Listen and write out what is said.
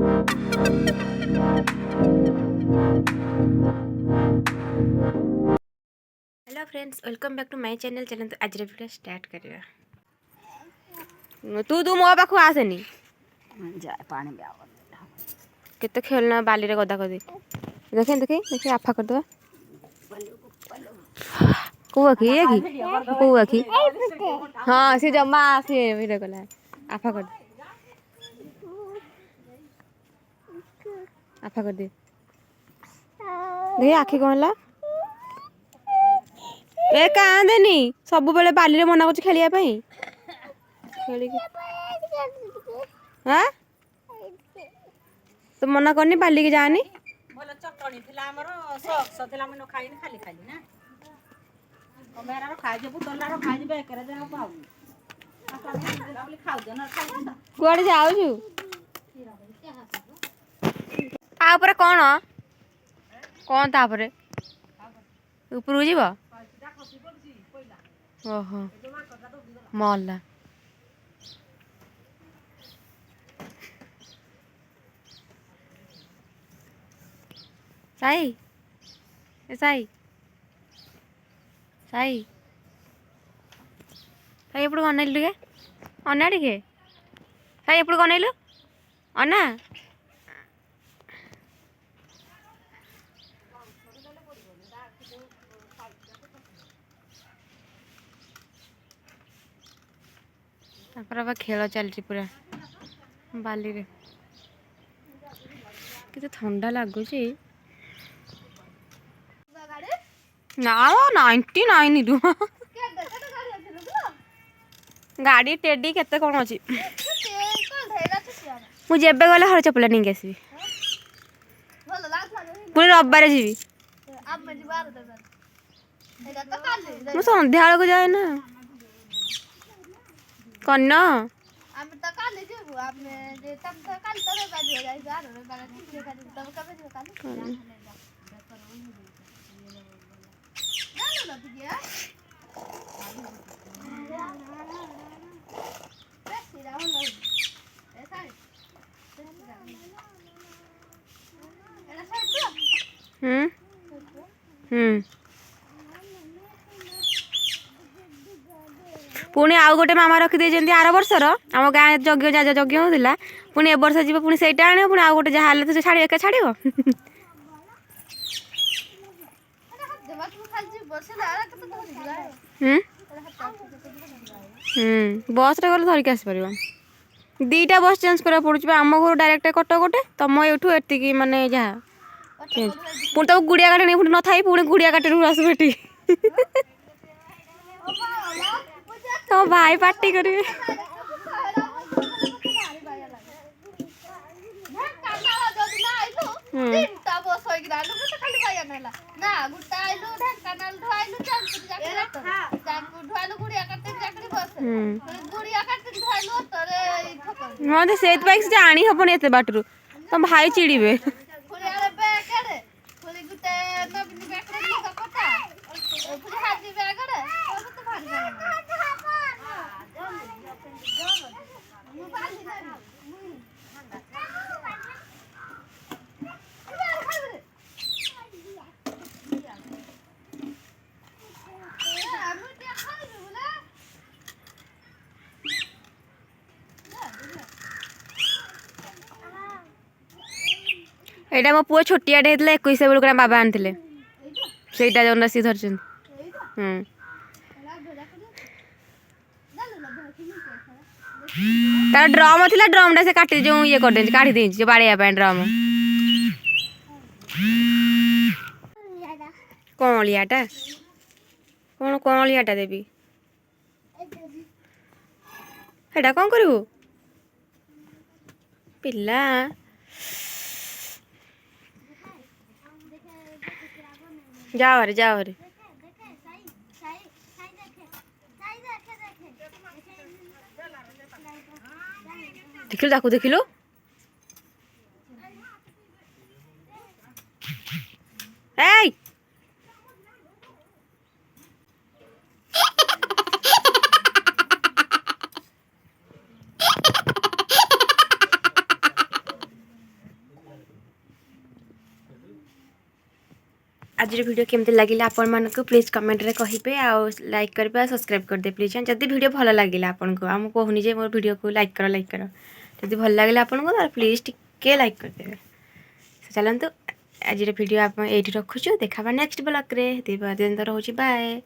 Hello friends, welcome back to my channel. चलते आज video start करिया। तू मो पाखु आसेनी जा पानी केते खेलना बाली रे गदा गदी देखे देखे देखे आफा कर दो को आखी ये की को आखी हां से जम्मा से वीडियो कला आफा कर दे आफा कर दे देखे आखी कोन ला ए कांदेनी सब बेले बाली रे मना करछ खेलिया पई खेली हां तो मना करनी बाली के जानी बोला चटणी थिला हमर सॉक्स थिला मन खाइनी खाली खाली ना कमेरा रो खाइ जेबु डॉलर रो खाइ जेबे करे जा पाऊ आपले खाउ दे न खाइ कुआडे जाउछु आ ऊपर कोन ता ऊपर ऊपर जीव ओहो मल्ला साई साई साई साई एपड़ अनैलु टे अना टे साई एपड़ अनैलु अना खेल चलती पूरा बाली रे कितने ठंडा लगुच ना 99 रु गाड़ी टेडी केते कौन अच्छी मुझे गले हर चपला नहीं आसबि पुणी रविवार जी संध्या को जाए ना कन्न आमे त काले जेबु आमे जे तब त काल तरे बाजी हो जाई जार रे बाला ठीक है तब कबे जे काले जानो न दिया बेसी राहो न ऐसा एला साइड पुणी आउ गोटे मामा रखिदे आर वर्षर आम गाँ यज्ञ यज्ञ होता पुणी ए वर्ष जी पुणी सहीटा आने पुणी आउ गोटे जहाँ तो छाड़ एक छाड़ बस रे गले धरिक आसपर दीटा बस चेंज करा पड़ा आम घर डायरेक्ट कटक गोटे तुम एठू एति मानने जहाँ पुणी तब गुड़िया काटे नहीं पुणी न थी पुणी गुड़िया काटे आसबू एटी तो भाई पार्टी करेंगे हाँ तो से आनी हबनी एत बाटू तुम भाई चिड़े एटा मो पुआ छोटियाटे होता 21 बेलू बाबा आनी से सी धरचंद तार ड्रम थिला ड्रम टा से काटी जो ये कर काटी देछि बाड़िया पे ड्रम कौलियाटा कौन कौलियाटा देवी एटा कौन करू पिला जाओ रे देखिलु ए आज वीडियो केमती लगे आपण मानक प्लीज कमेंट रे कहिबे आ लाइक करबे सब्सक्राइब कर दे प्लीज जदि वीडियो भल लगे आपन को हम कहूनी जे मोर वीडियो को लाइक करो जदि भल लगे आपन को प्लीज टिके लाइक कर देबे चलंतु आज वीडियो आप एठी रखुछु देखाबा नेक्स्ट ब्लॉग रे दिन तो रहउची बाय।